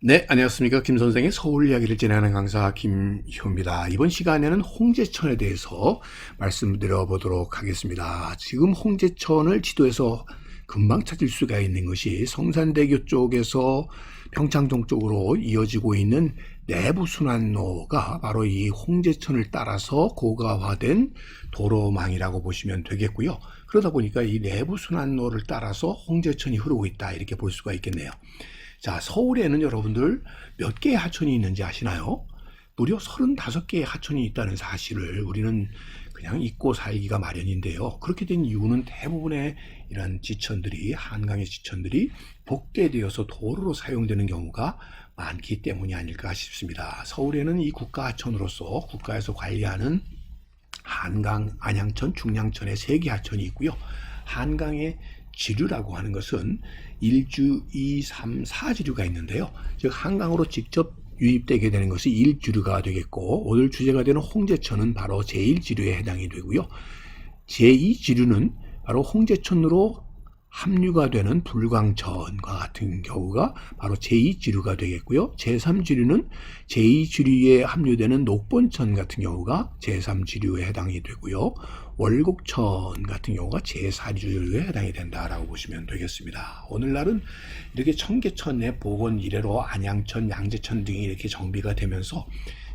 네, 안녕하십니까. 김 선생의 서울 이야기를 진행하는 강사 김효입니다. 이번 시간에는 홍제천에 대해서 말씀드려 보도록 하겠습니다. 지금 홍제천을 지도에서 금방 찾을 수가 있는 것이 성산대교 쪽에서 평창동 쪽으로 이어지고 있는 내부순환로가 바로 이 홍제천을 따라서 고가화된 도로망이라고 보시면 되겠고요. 그러다 보니까 이 내부순환로를 따라서 홍제천이 흐르고 있다, 이렇게 볼 수가 있겠네요. 자, 서울에는 여러분들 몇 개의 하천이 있는지 아시나요? 무려 35개의 하천이 있다는 사실을 우리는 그냥 잊고 살기가 마련인데요. 그렇게 된 이유는 대부분의 이런 지천들이, 한강의 지천들이 복개되어서 도로로 사용되는 경우가 많기 때문이 아닐까 싶습니다. 서울에는 이 국가하천으로서 국가에서 관리하는 한강, 안양천, 중량천의 3개 하천이 있고요. 한강의 지류라고 하는 것은 1주, 2, 3, 4지류가 있는데요. 즉 한강으로 직접 유입되게 되는 것이 1주류가 되겠고, 오늘 주제가 되는 홍제천은 바로 제1지류에 해당이 되고요. 제2지류는 바로 홍제천으로 합류가 되는 불광천과 같은 경우가 바로 제2지류가 되겠고요. 제3지류는 제2지류에 합류되는 녹본천 같은 경우가 제3지류에 해당이 되고요. 월곡천 같은 경우가 제4지류에 해당이 된다라고 보시면 되겠습니다. 오늘날은 이렇게 청계천의 복원 이래로 안양천, 양재천 등이 이렇게 정비가 되면서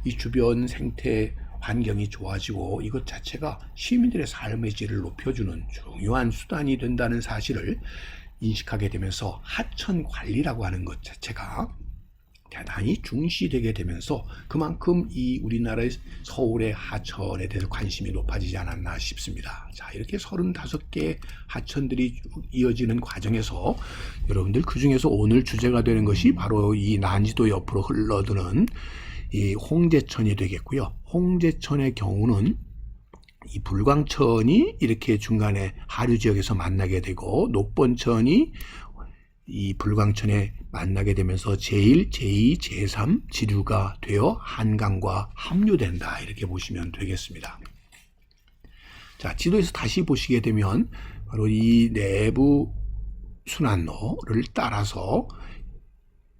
이 주변 생태 환경이 좋아지고 이것 자체가 시민들의 삶의 질을 높여주는 중요한 수단이 된다는 사실을 인식하게 되면서 하천 관리라고 하는 것 자체가 대단히 중시되게 되면서 그만큼 이 우리나라의 서울의 하천에 대해서 관심이 높아지지 않았나 싶습니다. 자, 이렇게 35개 하천들이 이어지는 과정에서 여러분들 그 중에서 오늘 주제가 되는 것이 바로 이 난지도 옆으로 흘러드는 이 홍제천이 되겠고요. 홍제천의 경우는 이 불광천이 이렇게 중간에 하류 지역에서 만나게 되고, 녹본천이 이 불광천에 만나게 되면서 제1, 제2, 제3 지류가 되어 한강과 합류된다, 이렇게 보시면 되겠습니다. 자, 지도에서 다시 보시게 되면 바로 이 내부 순환로를 따라서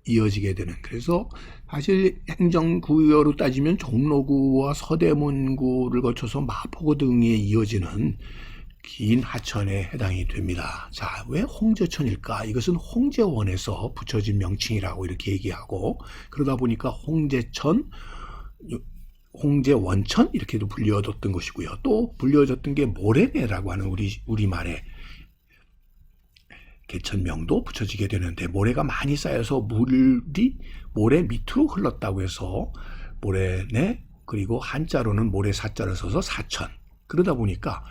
이어지게 되는, 그래서 사실 행정구역으로 따지면 종로구와 서대문구를 거쳐서 마포구 등에 이어지는 긴 하천에 해당이 됩니다. 자, 왜 홍제천일까? 이것은 홍제원에서 붙여진 명칭이라고 이렇게 얘기하고, 그러다 보니까 홍제천, 홍제원천 이렇게도 불려졌던 것이고요. 또 불려졌던 게 모래내라고 하는 우리말의 개천명도 붙여지게 되는데, 모래가 많이 쌓여서 물이 모래 밑으로 흘렀다고 해서 모래내, 그리고 한자로는 모래사자를 써서 사천. 그러다 보니까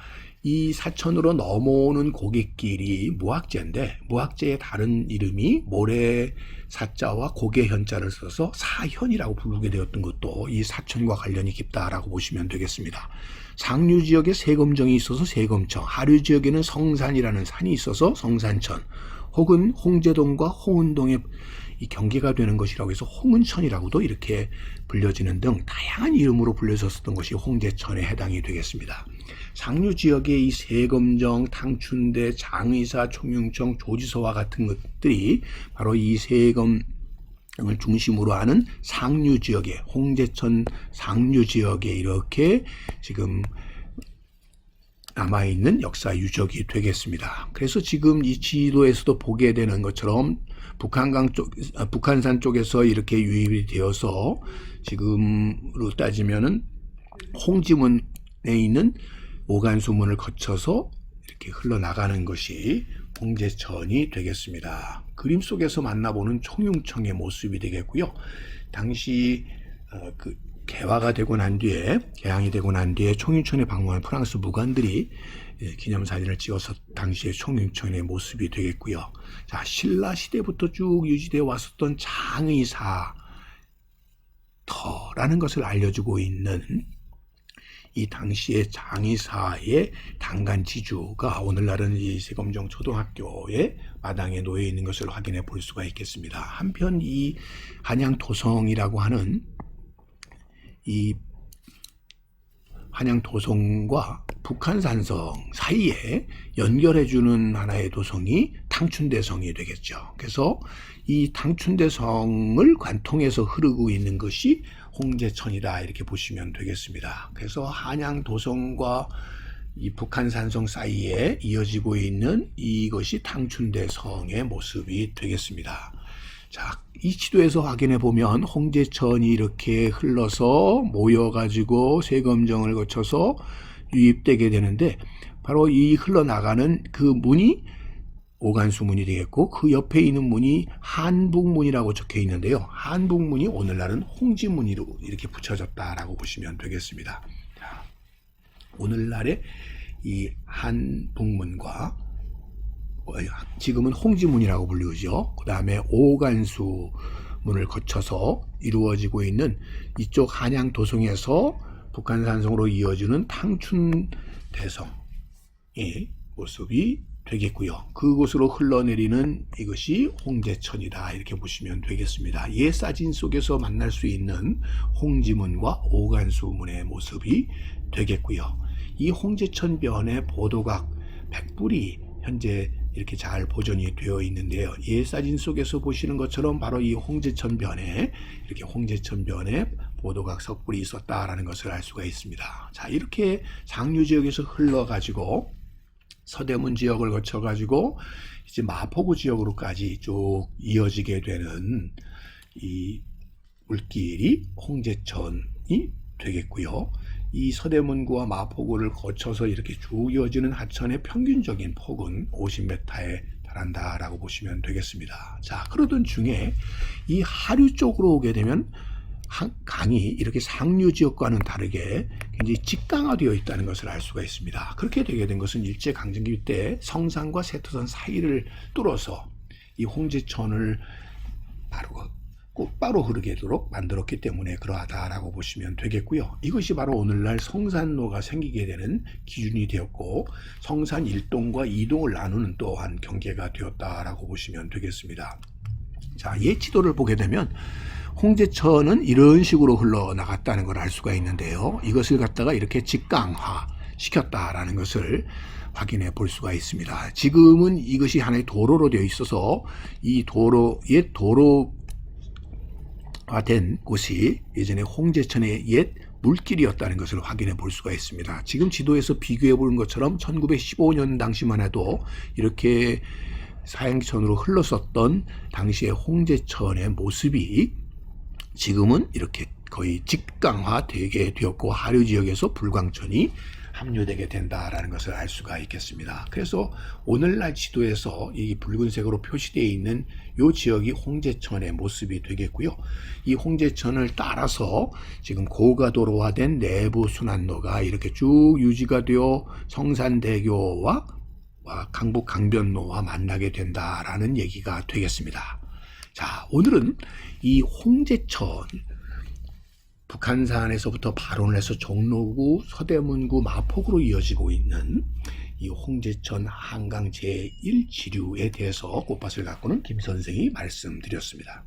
이 사천으로 넘어오는 고갯길이 무학재인데, 무학재의 다른 이름이 모래사자와 고개현자를 써서 사현이라고 부르게 되었던 것도 이 사천과 관련이 깊다라고 보시면 되겠습니다. 상류 지역에 세검정이 있어서 세검청, 하류 지역에는 성산이라는 산이 있어서 성산천, 혹은 홍제동과 홍은동의 이 경계가 되는 것이라고 해서 홍은천이라고도 이렇게 불려지는 등 다양한 이름으로 불려졌었던 것이 홍제천에 해당이 되겠습니다. 상류 지역의 이 세검정, 탕춘대, 장의사, 총융청, 조지서와 같은 것들이 바로 이 세검 을 중심으로 하는 상류 지역에, 홍제천 상류 지역에 이렇게 지금 남아있는 역사 유적이 되겠습니다. 그래서 지금 이 지도에서도 보게 되는 것처럼 북한산 쪽에서 이렇게 유입이 되어서 지금으로 따지면은 홍지문에 있는 오간수문을 거쳐서 이렇게 흘러나가는 것이 홍제천이 되겠습니다. 그림 속에서 만나보는 총융청의 모습이 되겠고요. 당시 개화가 되고 난 뒤에, 개항이 되고 난 뒤에 총융천에 방문한 프랑스 무관들이 기념사진을 찍어서 당시의 총융천의 모습이 되겠고요. 자, 신라 시대부터 쭉 유지되어 왔었던 장의사터라는 것을 알려주고 있는 이 당시의 장의사의 당간지주가 오늘날은 이 세검정 초등학교의 마당에 놓여 있는 것을 확인해 볼 수가 있겠습니다. 한편 이 한양도성이라고 하는 이 한양 도성과 북한 산성 사이에 연결해주는 하나의 도성이 탕춘대성이 되겠죠. 그래서 이 탕춘대성을 관통해서 흐르고 있는 것이 홍제천이다 이렇게 보시면 되겠습니다. 그래서 한양 도성과 이 북한 산성 사이에 이어지고 있는 이것이 탕춘대성의 모습이 되겠습니다. 자, 이 지도에서 확인해 보면 홍제천이 이렇게 흘러서 모여가지고 세검정을 거쳐서 유입되게 되는데, 바로 이 흘러나가는 그 문이 오간수문이 되겠고, 그 옆에 있는 문이 한북문이라고 적혀 있는데요. 한북문이 오늘날은 홍지문으로 이렇게 붙여졌다라고 보시면 되겠습니다. 자, 오늘날의 이 한북문과 지금은 홍지문이라고 불리우죠. 그 다음에 오간수문을 거쳐서 이루어지고 있는 이쪽 한양 도성에서 북한 산성으로 이어지는 탕춘대성의 모습이 되겠고요. 그곳으로 흘러내리는 이것이 홍제천이다 이렇게 보시면 되겠습니다. 옛 사진 속에서 만날 수 있는 홍지문과 오간수문의 모습이 되겠고요. 이 홍제천변의 보도각 100불이 현재 이렇게 잘 보존이 되어 있는데요. 옛 사진 속에서 보시는 것처럼 바로 이 홍제천변에 이렇게 홍제천변에 보도각 석불이 있었다라는 것을 알 수가 있습니다. 자, 이렇게 상류 지역에서 흘러가지고 서대문 지역을 거쳐가지고 이제 마포구 지역으로까지 쭉 이어지게 되는 이 물길이 홍제천이 되겠고요. 이 서대문구와 마포구를 거쳐서 이렇게 쭉 이어지는 하천의 평균적인 폭은 50m에 달한다라고 보시면 되겠습니다. 자, 그러던 중에 이 하류 쪽으로 오게 되면 강이 이렇게 상류 지역과는 다르게 굉장히 직강화되어 있다는 것을 알 수가 있습니다. 그렇게 되게 된 것은 일제강점기 때 성산과 세토선 사이를 뚫어서 이 홍제천을 곧바로 흐르게 되도록 만들었기 때문에 그러하다라고 보시면 되겠고요. 이것이 바로 오늘날 성산로가 생기게 되는 기준이 되었고, 성산 1동과 2동을 나누는 또한 경계가 되었다라고 보시면 되겠습니다. 자, 옛 지도를 보게 되면 홍제천은 이런 식으로 흘러나갔다는 걸 알 수가 있는데요. 이것을 갖다가 이렇게 직강화 시켰다라는 것을 확인해 볼 수가 있습니다. 지금은 이것이 하나의 도로로 되어 있어서 이 옛 도로화된 곳이 예전에 홍제천의 옛 물길이었다는 것을 확인해 볼 수가 있습니다. 지금 지도에서 비교해 보는 것처럼 1915년 당시만 해도 이렇게 사행천으로 흘렀었던 당시의 홍제천의 모습이 지금은 이렇게 거의 직강화되게 되었고, 하류 지역에서 불광천이 합류되게 된다라는 것을 알 수가 있겠습니다. 그래서 오늘날 지도에서 이 붉은색으로 표시되어 있는 이 지역이 홍제천의 모습이 되겠고요. 이 홍제천을 따라서 지금 고가도로화된 내부 순환로가 이렇게 쭉 유지가 되어 성산대교와 강북 강변로와 만나게 된다라는 얘기가 되겠습니다. 자, 오늘은 이 홍제천, 북한산에서부터 발원을 해서 종로구, 서대문구, 마포구로 이어지고 있는 이 홍제천 한강 제1지류에 대해서 꽃밭을 가꾸는 김 선생이 말씀드렸습니다.